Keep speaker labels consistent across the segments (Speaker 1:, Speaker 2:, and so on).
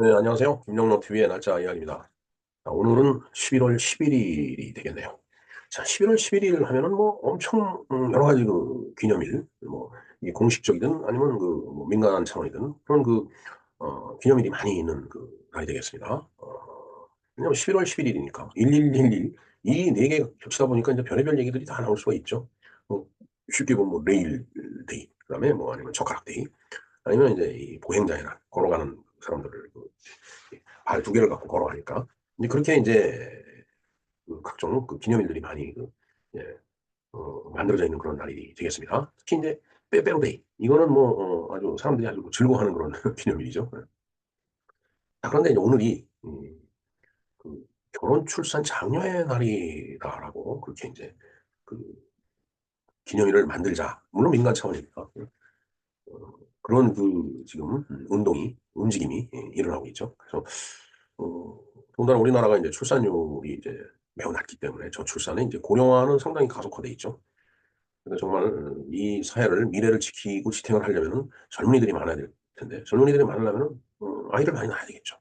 Speaker 1: 네, 안녕하세요. 김영로 TV의 날짜 이야기입니다. 자, 오늘은 11월 11일이 되겠네요. 자, 11월 11일 하면은 뭐 엄청 여러 가지 그 기념일, 뭐 이게 공식적이든 아니면 그뭐 민간 차원이든 그런 기념일이 많이 있는 그 날이 되겠습니다. 왜냐면 11월 11일이니까 1111 이 네 개 겹치다 보니까 이제 별의별 얘기들이 다 나올 수가 있죠. 뭐 쉽게 보면 뭐 레일 데이, 그다음에 뭐 아니면 젓가락 데이, 아니면 이제 이 보행자의 날, 걸어가는 사람들을 발 두 개를 갖고 걸어가니까 이제 그렇게 이제 그 각종 그 기념일들이 많이 예, 만들어져 있는 그런 날이 되겠습니다. 특히 이제 빼빼로데이 이거는 뭐 아주 사람들이 아주 즐거워하는 그런 기념일이죠. 자, 그런데 이제 오늘이 그 결혼 출산 장려의 날이다라고 그렇게 이제 그 기념일을 만들자. 물론 민간 차원이니까 그런 그 지금 운동이 움직임이 일어나고 있죠. 그래서 어, 더군다나 우리나라가 이제 출산율이 이제 매우 낮기 때문에 저출산에 이제 고령화는 상당히 가속화돼 있죠. 그래서 정말 이 사회를 미래를 지키고 지탱을 하려면은 젊은이들이 많아야 될 텐데 젊은이들이 많으려면은 아이를 많이 낳아야 되겠죠.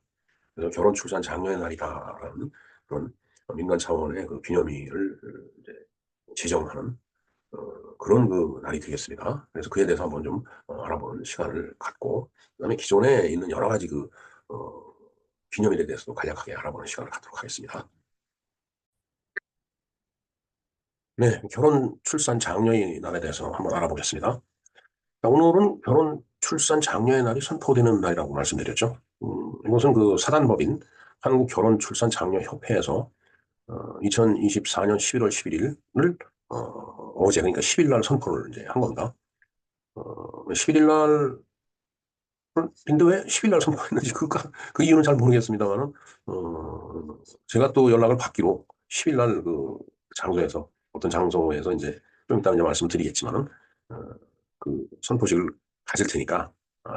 Speaker 1: 그래서 결혼 출산 장려의 날이다라는 그런 민간 차원의 그 기념일을 이제 제정하는 그런 그 날이 되겠습니다. 그래서 그에 대해서 한번 좀 알아보는 시간을 갖고 그다음에 기존에 있는 여러 가지 어, 기념일에 대해서도 간략하게 알아보는 시간을 갖도록 하겠습니다. 네, 결혼 출산 장려의 날에 대해서 한번 알아보겠습니다. 자, 오늘은 결혼 출산 장려의 날이 선포되는 날이라고 말씀드렸죠. 이것은 그 사단법인 한국결혼출산장려협회에서 2024년 11월 11일을 어제 그러니까 10일 날 선포를 이제 한 겁니다. 11일 날 근데 왜 10일 날 선포했는지 그 이유는 잘 모르겠습니다만은 제가 또 연락을 받기로 10일 날 그 장소에서 어떤 장소에서 이제 좀 이따 이제 말씀드리겠지만은 어, 그 선포식을 가질 테니까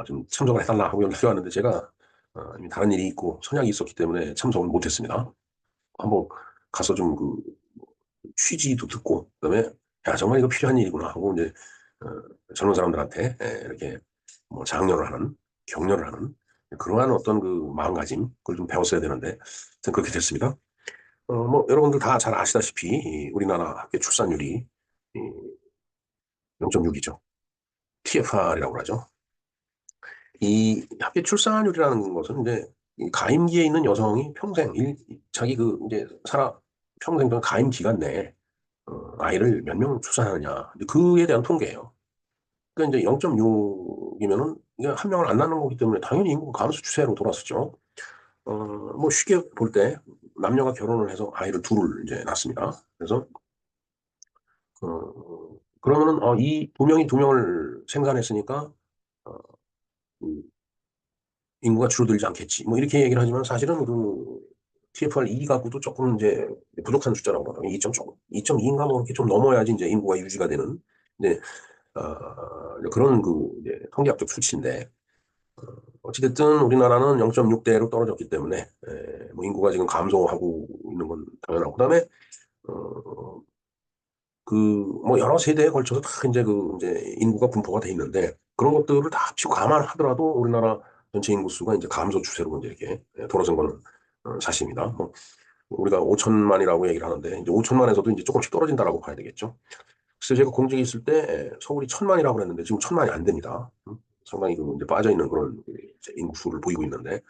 Speaker 1: 좀 참석을 해달라 하고 연락이 왔는데 제가 이미 다른 일이 있고 선약이 있었기 때문에 참석을 못했습니다. 한번 가서 좀 취지도 듣고 그다음에 야 정말 이거 필요한 일이구나 하고 이제 젊은 사람들한테 이렇게 뭐 장려를 하는 격려를 하는 그러한 어떤 그 마음가짐 그걸 좀 배웠어야 되는데 하여튼 그렇게 됐습니다. 뭐 여러분들 다 잘 아시다시피 이 우리나라 합계 출산율이 0.6이죠. TFR이라고 하죠. 이 합계 출산율이라는 것은 이제 이 가임기에 있는 여성이 평생 자기 그 이제 평생 동안 가임 기간 내에 아이를 몇 명 출산하느냐 그에 대한 통계예요. 그러니까 이제 0.6이면은 한 명을 안 낳는 거기 때문에 당연히 인구가 감소 추세로 돌아섰죠. 뭐 쉽게 볼 때 남녀가 결혼을 해서 아이를 둘을 이제 낳습니다. 그래서 그러면은 이 두 명이 두 명을 생산했으니까 어, 음, 인구가 줄어들지 않겠지. 뭐 이렇게 얘기를 하지만 사실은 그 TFR 2 가구도 조금 이제 부족한 숫자라고 하더라고요. 2.2인가 뭐 이렇게 좀 넘어야지 이제 인구가 유지가 되는. 이제 그런 그 이제 통계학적 수치인데 어찌됐든 우리나라는 0.6대로 떨어졌기 때문에 뭐 인구가 지금 감소하고 있는 건 당연하고 그다음에 어, 뭐 여러 세대에 걸쳐서 다 이제 이제 인구가 분포가 돼 있는데 그런 것들을 다 합치고 감안하더라도 우리나라 전체 인구 수가 이제 감소 추세로 이제 이렇게 돌아선 거는 사실입니다. 뭐 우리가 5천만이라고 얘기를 하는데 이제 5천만에서도 이제 조금씩 떨어진다라고 봐야 되겠죠. 그래서 제가 공직에 있을 때 서울이 1,000만이라고 그랬는데 지금 1,000만이 안 됩니다. 상당히 이제 빠져 있는 그런 이제 인구수를 보이고 있는데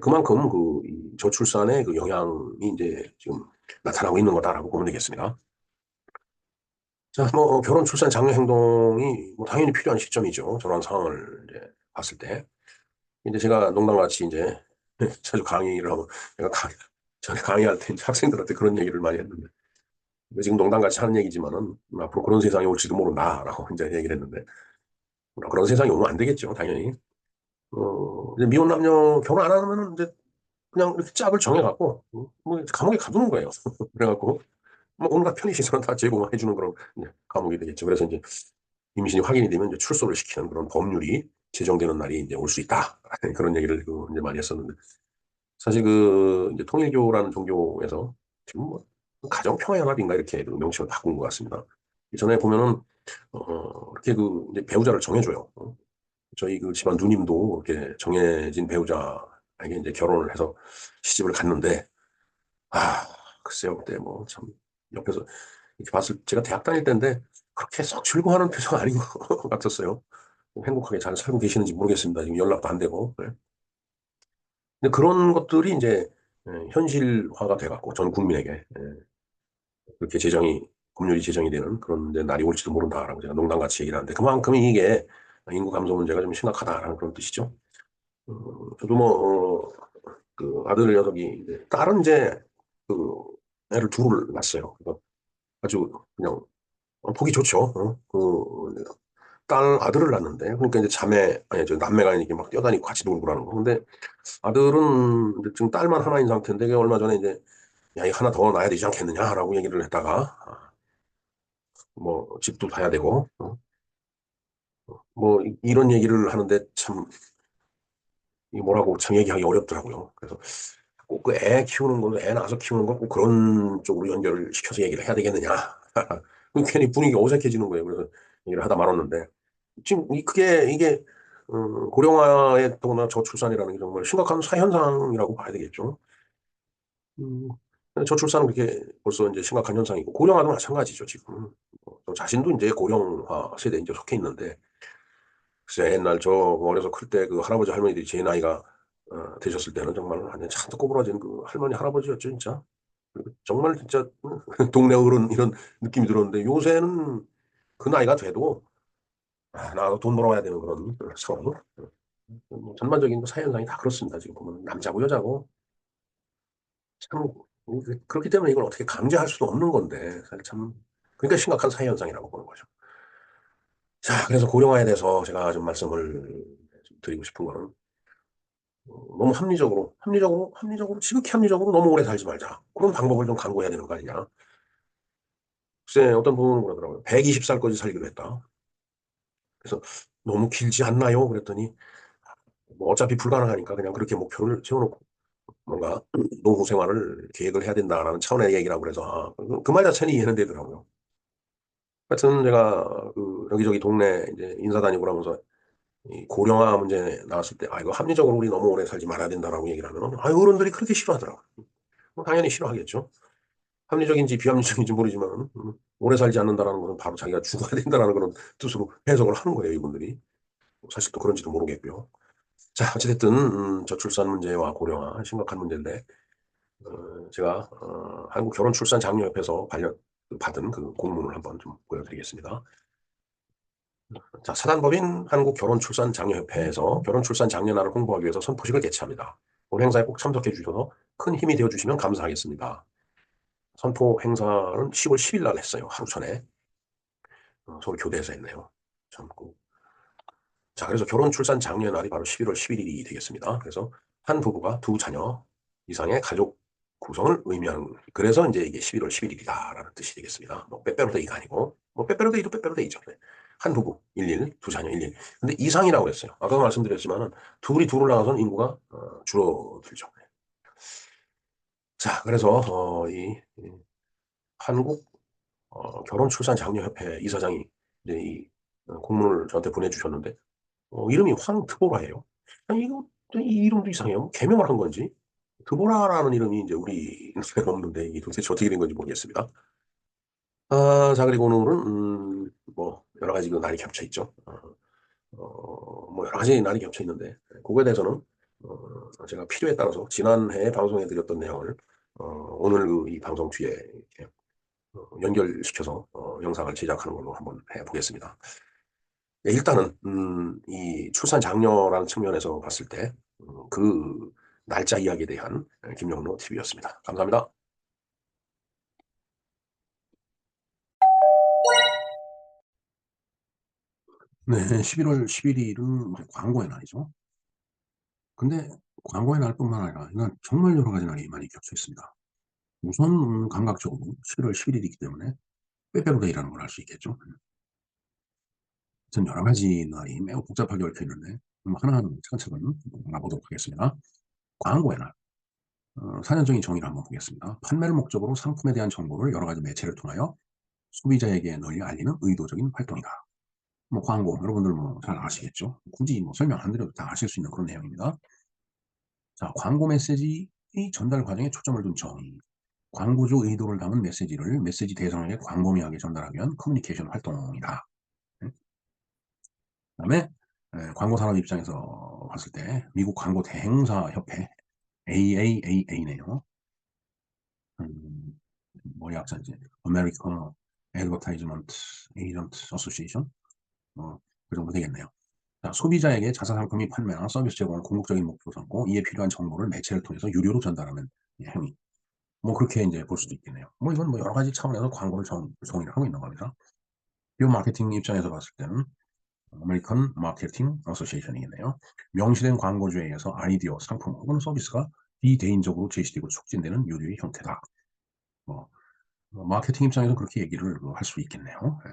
Speaker 1: 그만큼 이 저출산의 그 영향이 이제 지금 나타나고 있는 거다라고 보면 되겠습니다. 자, 뭐 결혼 출산 장려 행동이 뭐 당연히 필요한 시점이죠. 저런 상황을 이제 봤을 때 이제 제가 농담같이 이제 자주 강의를 하고 제가 전에 강의할 때 이제 학생들한테 그런 얘기를 많이 했는데 지금 농담같이 하는 얘기지만은 앞으로 그런 세상이 올지도 모른다라고 이제 얘기를 했는데 그런 세상이 오면 안 되겠죠, 당연히. 이제 미혼 남녀 결혼 안 하면은 이제 그냥 이렇게 짝을 정해갖고 뭐 감옥에 가두는 거예요. 그래갖고 뭐 온갖 편의시설은 다 제공해 주는 그런 이제 감옥이 되겠죠. 그래서 이제 임신이 확인이 되면 이제 출소를 시키는 그런 법률이 제정되는 날이 이제 올 수 있다. 그런 얘기를 이제 많이 했었는데 사실 이제 통일교라는 종교에서 지금 뭐 가정평화연합인가 이렇게 그 명칭을 바꾼 것 같습니다. 전에 보면은 이렇게 이제 배우자를 정해줘요. 저희 그 집안 누님도 이렇게 정해진 배우자 이게 이제 결혼을 해서 시집을 갔는데, 아, 글쎄요, 그때 뭐 참, 옆에서 이렇게 봤을, 제가 대학 다닐 때인데, 그렇게 썩 즐거워하는 표정 아닌 것 같았어요. 행복하게 잘 살고 계시는지 모르겠습니다. 지금 연락도 안 되고. 네. 근데 그런 것들이 이제 현실화가 돼갖고, 전 국민에게 그렇게 법률이 제정이 되는 그런 이제 날이 올지도 모른다라고 제가 농담같이 얘기를 하는데, 그만큼 이게 인구 감소 문제가 좀 심각하다라는 그런 뜻이죠. 저도 뭐, 그 아들 녀석이, 이제 딸은 이제 그 애를 둘을 낳았어요. 그래서 아주 그냥 보기 좋죠. 그 딸 아들을 낳는데, 그러니까 이제 아니 저 남매가 이렇게 막 뛰어다니고 같이 놀고 그러는 거. 근데 아들은 이제 지금 딸만 하나인 상태인데, 그게 얼마 전에 이제 야, 이 하나 더 낳아야 되지 않겠느냐라고 얘기를 했다가 뭐 집도 봐야 되고 뭐 이런 얘기를 하는데 참 이 뭐라고 참 얘기하기 어렵더라고요. 그래서 꼭 그 애 키우는 거는 애 낳아서 키우는 거 꼭 그런 쪽으로 연결을 시켜서 얘기를 해야 되겠느냐. 괜히 분위기가 어색해지는 거예요. 그래서 얘기를 하다 말았는데 지금 그게 이게 고령화의 더구나 저출산이라는 게 정말 심각한 사회현상이라고 봐야 되겠죠. 음, 저출산은 그렇게 벌써 이제 심각한 현상이고 고령화도 마찬가지죠 지금. 저 자신도 이제 고령화 세대에 이제 속해 있는데 글쎄 옛날 저 어려서 클 때 그 할아버지 할머니들이 제 나이가 되셨을 때는 정말 완전 찬뜩 꼬부라진 그 할머니 할아버지였죠 진짜. 그리고 정말 진짜 동네 어른 이런 느낌이 들었는데 요새는 그 나이가 돼도 나도 돈 벌어와야 되는 그런 상황. 뭐 전반적인 그 사회 현상이 다 그렇습니다. 지금 보면 남자고 여자고 참 그렇기 때문에 이걸 어떻게 강제할 수도 없는 건데 사실 참 그러니까 심각한 사회 현상이라고 보는 거죠. 자, 그래서 고령화에 대해서 제가 좀 말씀을 좀 드리고 싶은 거는 너무 합리적으로 지극히 합리적으로 너무 오래 살지 말자. 그런 방법을 좀 강구해야 되는 거 아니냐. 글쎄 어떤 분은 그러더라고요. 120살까지 살기로 했다. 그래서 너무 길지 않나요? 그랬더니 뭐 어차피 불가능하니까 그냥 그렇게 목표를 세워놓고 뭔가 노후 생활을 계획을 해야 된다라는 차원의 얘기라고 그래서 그 말 자체는 이해는 되더라고요. 하여튼 제가 그 여기저기 동네 이제 인사 다니고 그러면서 이 고령화 문제 나왔을 때 이거 합리적으로 우리 너무 오래 살지 말아야 된다라고 얘기를 하면 어른들이 그렇게 싫어하더라고요. 뭐 당연히 싫어하겠죠. 합리적인지 비합리적인지 모르지만 오래 살지 않는다라는 것은 바로 자기가 죽어야 된다라는 그런 뜻으로 해석을 하는 거예요, 이분들이. 사실 또 그런지도 모르겠고요. 자, 어찌됐든 저출산 문제와 고령화 심각한 문제인데 제가 한국결혼출산장려협회에서 받은 그 공문을 한번 좀 보여드리겠습니다. 자, 사단법인 한국결혼출산장려협회에서 결혼출산장려날을 홍보하기 위해서 선포식을 개최합니다. 본 행사에 꼭 참석해 주셔서 큰 힘이 되어 주시면 감사하겠습니다. 선포 행사는 10월 10일 날 했어요. 하루 전에. 서울 교대에서 했네요. 참, 자, 그래서 결혼 출산 장려날이 바로 11월 11일이 되겠습니다. 그래서 한 부부가 두 자녀 이상의 가족 구성을 의미하는, 그래서 이제 이게 11월 11일이다라는 뜻이 되겠습니다. 뭐, 빼빼로데이가 아니고, 뭐, 빼빼로데이도 빼빼로데이죠. 네. 한 부부, 일일, 두 자녀, 일일. 근데 이상이라고 했어요. 아까 말씀드렸지만은, 둘을 나가서는 인구가 줄어들죠. 자, 그래서, 한국 결혼출산장려협회 이사장이 이제 이 공문을 저한테 보내주셨는데, 이름이 황트보라예요. 아니, 이 이름도 이상해요. 뭐 개명을 한 건지. 드보라라는 이름이 이제 우리 눈에 없는데, 이게 도대체 어떻게 된 건지 모르겠습니다. 자, 그리고 오늘은, 뭐, 여러 가지 그 날이 겹쳐 있죠. 뭐, 여러 가지 날이 겹쳐 있는데, 그거에 대해서는, 제가 필요에 따라서 지난해 방송해 드렸던 내용을, 오늘 그 이 방송 뒤에 이렇게 연결시켜서, 영상을 제작하는 걸로 한번 해보겠습니다. 네, 일단은 이 출산 장려라는 측면에서 봤을 때 그 날짜 이야기에 대한 김영로 TV였습니다. 감사합니다. 네, 11월 11일은 광고의 날이죠. 근데 광고의 날뿐만 아니라 이날 정말 여러 가지 날이 많이 겹쳐 있습니다. 우선 감각적으로 11월 11일이기 때문에 빼빼로데이라는 걸 알 수 있겠죠. 전 여러 가지 날이 매우 복잡하게 얽혀 있는데 하나하나 차근차근 알아보도록 하겠습니다. 광고의 날. 사전적인 정의를 한번 보겠습니다. 판매를 목적으로 상품에 대한 정보를 여러 가지 매체를 통하여 소비자에게 널리 알리는 의도적인 활동이다. 뭐 광고 여러분들 뭐 잘 아시겠죠? 굳이 뭐 설명 안 드려도 다 아실 수 있는 그런 내용입니다. 자, 광고 메시지 전달 과정에 초점을 둔 정의. 광고주 의도를 담은 메시지를 메시지 대상에게 광범위하게 전달하기 위한 커뮤니케이션 활동이다. 그다음에 광고 산업 입장에서 봤을 때 미국 광고 대행사 협회 AAAA네요. 뭐 약자인지 American Advertisement Agent Association 그 정도 되겠네요. 자, 소비자에게 자사 상품이 판매나 서비스 제공을 궁극적인 목표로 삼고 이에 필요한 정보를 매체를 통해서 유료로 전달하는 행위. 뭐 그렇게 이제 볼 수도 있겠네요. 뭐 이건 뭐 여러 가지 차원에서 광고를 정의를 하고 있는 겁니다. 이 마케팅 입장에서 봤을 때는 아메리칸 마케팅 어소시에이션이겠네요. 명시된 광고주에 의해서 아이디어, 상품 혹은 서비스가 비개인적으로 제시되고 촉진되는 유료의 형태다. 뭐, 마케팅 입장에서 그렇게 얘기를 할 수 있겠네요. 예.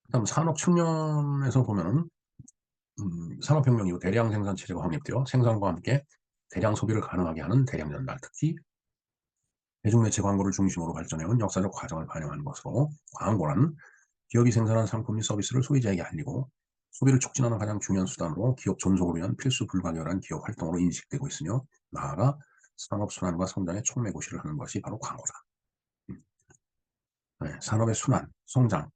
Speaker 1: 그다음 산업 측면에서 보면은 산업혁명 이후 대량 생산 체제가 확립되어 생산과 함께 대량 소비를 가능하게 하는 대량 전달, 특히 대중매체 광고를 중심으로 발전해온 역사적 과정을 반영한 것으로 광고란 기업이 생산한 상품 및 서비스를 소비자에게 알리고 소비를 촉진하는 가장 중요한 수단으로 기업 존속을 위한 필수 불가결한 기업 활동으로 인식되고 있으며 나아가 산업 순환과 성장의 촉매고시를 하는 것이 바로 광고다. 네, 산업의 순환, 성장.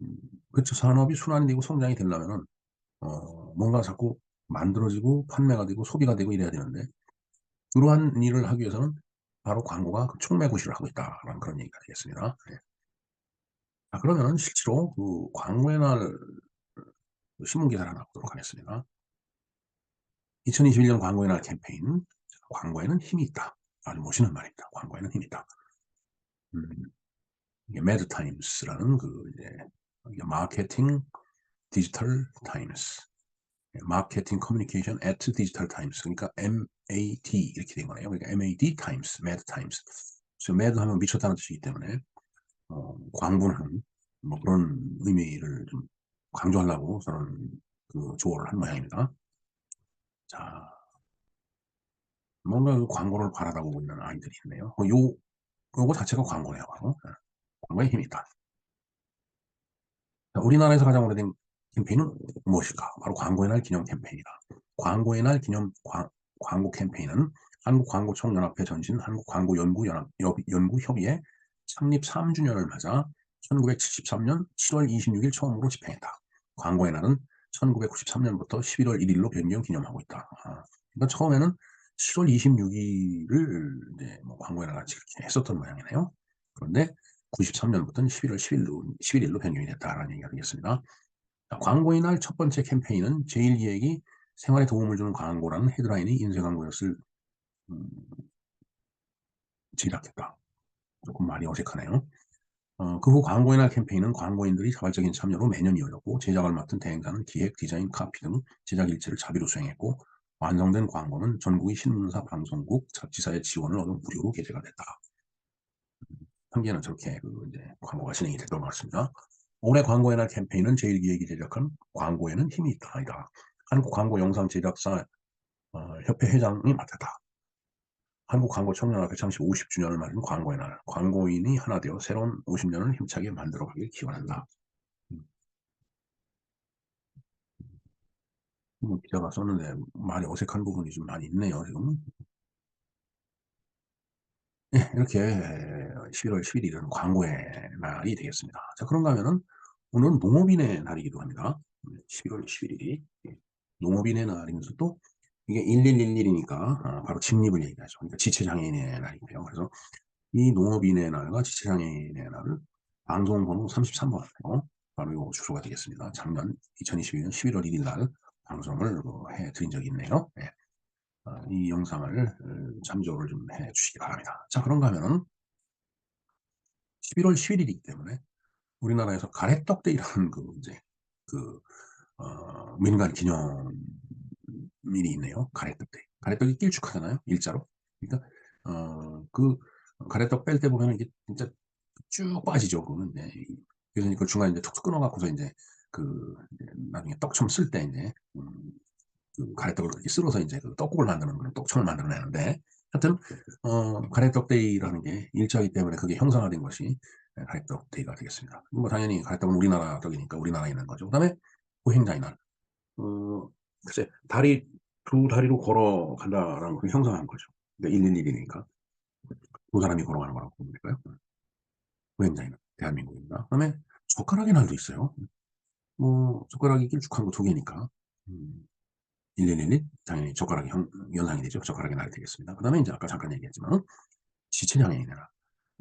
Speaker 1: 음, 그렇죠. 산업이 순환이 되고 성장이 되려면은 뭔가 자꾸 만들어지고 판매가 되고 소비가 되고 이래야 되는데 그러한 일을 하기 위해서는 바로 광고가 그 촉매고시를 하고 있다라는 그런 얘기가 되겠습니다. 네. 자, 그러면 실제로 그 광고의 날 신문 기사를 하나 보도록 하겠습니다. 2021년 광고의 날 캠페인. 광고에는 힘이 있다. 아주 멋있는 말입니다. 광고에는 힘이 있다. 이게 매드타임스라는 그 이제 마케팅 디지털 타임스, 마케팅 커뮤니케이션 at 디지털 타임스. 그러니까 MAD 이렇게 된 거네요. 그러니까 MAD 타임스, 매드 타임스. 그래서 매드 하면 미쳤다는 뜻이기 때문에 광분하는 뭐 그런 의미를 좀 강조하려고 저는 그 조어를 한 모양입니다. 자, 뭔가 그 광고를 바라다보고 있는 아이들이 있네요. 요거 자체가 광고네요. 바로. 광고에 힘이 있다. 자, 우리나라에서 가장 오래된 캠페인은 무엇일까? 바로 광고의 날 기념 캠페인이다. 광고의 날 기념 광고 캠페인은 한국광고총연합회 전신 한국광고연구협의회 창립 3주년을 맞아 1973년 7월 26일 처음으로 집행했다. 광고의 날은 1993년부터 11월 1일로 변경 기념하고 있다. 그러니까 처음에는 7월 26일을 이제 뭐 광고의 날 같이 그렇게 했었던 모양이네요. 그런데 93년부터는 11월 11일로 변경이 됐다라는 얘기가 되겠습니다. 자, 광고의 날 첫 번째 캠페인은 제1기획이 생활에 도움을 주는 광고라는 헤드라인이 인쇄 광고였을 제작했다. 조금 말이 어색하네요. 그 후 광고의 날 캠페인은 광고인들이 자발적인 참여로 매년 이어졌고 제작을 맡은 대행사는 기획, 디자인, 카피 등 제작 일체를 자비로 수행했고 완성된 광고는 전국의 신문사, 방송국, 잡지사의 지원을 얻어 무료로 게재가 됐다. 현재는 저렇게 이제 광고가 진행이 됐던 것 같습니다. 올해 광고의 날 캠페인은 제1기획이 제작한 광고에는 힘이 있다. 아니다. 한국광고영상제작사 협회 회장이 맡았다. 한국광고청년학회 창립 50주년을 맞은 광고의 날. 광고인이 하나 되어 새로운 50년을 힘차게 만들어가길 기원한다. 기자가 썼는데 말이 어색한 부분이 좀 많이 있네요. 지금. 네, 이렇게 11월 11일은 광고의 날이 되겠습니다. 자, 그런가 하면은 오늘은 농업인의 날이기도 합니다. 11월 11일이 농업인의 날이면서 또 이게 1111이니까 바로 직립을 얘기하죠. 그러니까 지체장애인의 날이고요. 그래서 이 농업인의 날과 지체장애인의 날을 방송번호 33번 바로 요 주소가 되겠습니다. 작년 2022년 11월 1일 날 방송을 해드린 적이 있네요. 네. 이 영상을 참조를 좀 해주시기 바랍니다. 자, 그런가 하면 11월 11일이기 때문에 우리나라에서 가래떡데이라는 그 이제 그 민간 기념일이 있네요. 가래떡데이. 가래떡이 길쭉하잖아요. 일자로. 그러니까 그 가래떡 뺄 때 보면 이게 진짜 쭉 빠지죠. 그거는 이제 그래서 그 중간에 이제 툭툭 끊어갖고서 이제 그 나중에 떡처럼 쓸 때 이제 그 가래떡을 그렇게 쓸어서 이제 그 떡국을 만드는 그런 떡청을 만들어내는데 하여튼 가래떡 데이라는 게 일자이기 때문에 그게 형상화된 것이 가래떡 데이가 되겠습니다. 뭐 당연히 가래떡은 우리나라 떡이니까 우리나라에 있는 거죠. 그다음에 고행자의 날. 글쎄 달이 두 다리로 걸어간다라는 걸 형상한 거죠. 그러니까 111이니까 두 사람이 걸어가는 거라고 보면 될까요? 보행자에는 대한민국입니다. 그다음에 젓가락의 날도 있어요. 뭐 젓가락이 길쭉한 거 두 개니까 1111 당연히 젓가락이 연상이 되죠. 젓가락의 날이 되겠습니다. 그다음에 이제 아까 잠깐 얘기했지만 지체장애인이라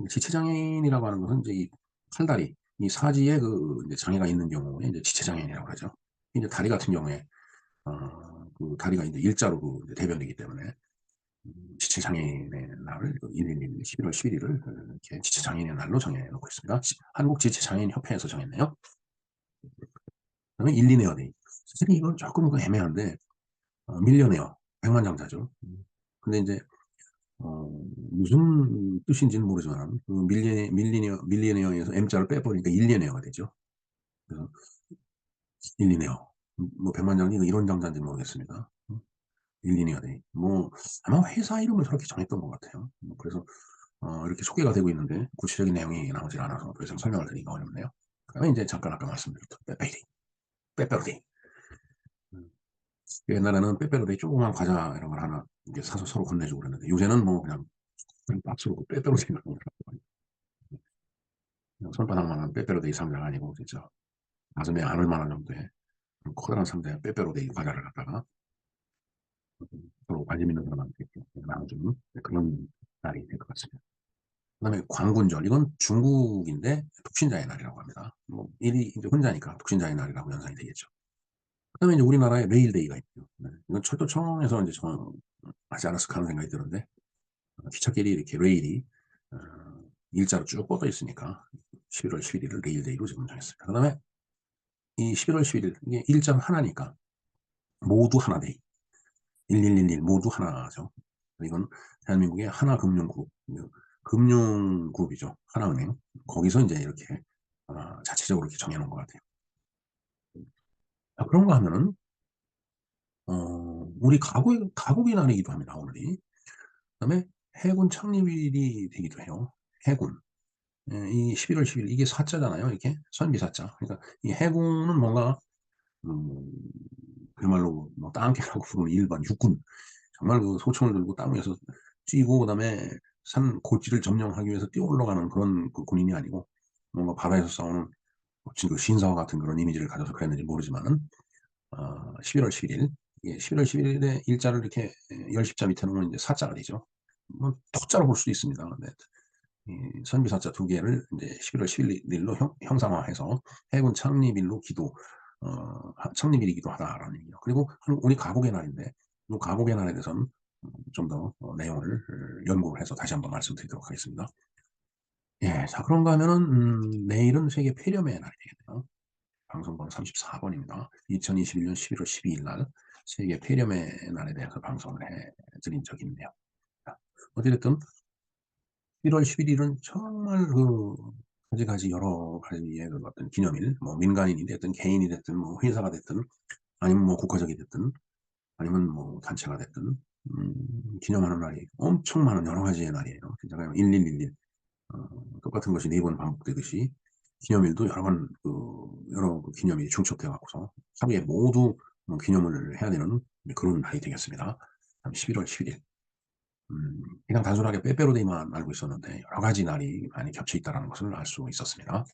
Speaker 1: 지체장애인이라고 하는 것은 이제 이 팔다리 이 사지에 그 이제 장애가 있는 경우에 이제 지체장애인이라고 하죠. 이제 다리 같은 경우에 그 다리가 이제 일자로 그 이제 대변이기 때문에 지체장애인의 날을 111, 11월 11일을 이렇게 지체장애인의 날로 정해놓고 있습니다. 한국지체장애인협회에서 정했네요. 그다음에 일리네어 데이. 사실 이건 조금 애매한데 밀리네어 백만장자죠. 근데 이제 무슨 뜻인지는 모르지만 그 밀리네어에서 M자를 빼버리니까 일리네어가 되죠. 그래서 일리네어 뭐 백만장자 이런 장자인지 모르겠습니다. 일리네어 데이. 뭐 아마 회사 이름을 저렇게 정했던 것 같아요. 그래서 이렇게 소개가 되고 있는데 구체적인 내용이 나오질 않아서 더 이상 설명을 드리기가 어렵네요. 그다음에 이제 잠깐 아까 말씀드렸던 빼빼로데이. 빼빼로데이. 옛날에는 빼빼로데이 조그만 과자 이런 걸 하나 이렇게 사서 서로 건네주고 그랬는데 요새는 뭐 그냥 박스로 빼빼로데이라고 그러더라고요. 손바닥만한 빼빼로데이 상자가 아니고 진짜 가슴에 안을 만한 정도의 커다란 상자에 빼빼로데이 과자를 갖다가 서로 관심 있는 사람한테 나눠주는 그런 날이 될 것 같습니다. 그다음에 광군절 이건 중국인데 독신자의 날이라고 합니다. 뭐 일이 이제 혼자니까 독신자의 날이라고 연상이 되겠죠. 그다음에 이제 우리나라에 레일데이가 있죠. 네. 이건 철도청에서 이제 하지 않았을까 하는 생각이 드는데 기찻길이 이렇게 레일이 어, 일자로 쭉 뻗어 있으니까 11월 11일을 레일데이로 지금 정했습니다. 그다음에 이 11월 11일 이게 일자는 하나니까 모두 하나데이 1111 모두 하나죠. 이건 대한민국의 하나금융그룹 금융그룹이죠. 하나은행 거기서 이제 이렇게 자체적으로 이렇게 정해놓은 것 같아요. 자, 그런가 하면은 우리 가국의 날이기도 합니다. 오늘이. 그다음에 해군 창립일이 되기도 해요. 해군. 예, 이 11월 10일 이게 사자잖아요. 이렇게 선비사자. 그러니까 이 해군은 뭔가 음, 그야말로 뭐 땅개라고 부르는 일반 육군 정말 그 소총을 들고 땅 위에서 뛰고 그다음에 산 고지를 점령하기 위해서 뛰어 올라가는 그런 그 군인이 아니고 뭔가 바다에서 싸우는 그 신사와 같은 그런 이미지를 가져서 그랬는지 모르지만은 11월 11일 예, 11월 11일에 일자를 이렇게 열십자 밑에 놓으면 이제 사자가 되죠. 뭐 토자로 볼 수도 있습니다. 네. 이 선비사자 두 개를 이제 11월 11일로 형상화해서 해군 창립일로 창립일이기도 하다라는 얘기죠. 그리고 우리 가곡의 날인데 이 가곡의 날에 대해서는 좀 더 내용을 연구를 해서 다시 한번 말씀드리도록 하겠습니다. 예, 자 그런가 하면은 내일은 세계 폐렴의 날이 되겠네요. 방송번호 34번입니다. 2021년 11월 12일 날 세계 폐렴의 날에 대해서 방송을 해드린 적이 있네요. 어찌됐든 1월 11일은 정말 그 가지 여러 가지의 그 어떤 기념일, 뭐 민간인이 됐든 개인이 됐든 뭐 회사가 됐든 아니면 뭐 국가적이 됐든 아니면 뭐 단체가 됐든 기념하는 날이 엄청 많은 여러 가지의 날이에요. 진짜 그냥 1111 똑같은 것이 네 번 반복되듯이 기념일도 여러 그 기념일이 중첩돼 갖고서 하루에 모두 기념을 해야 되는 그런 날이 되겠습니다. 11월 11일. 그냥 단순하게 빼빼로데이만 알고 있었는데 여러 가지 날이 많이 겹쳐 있다는 것을 알 수 있었습니다.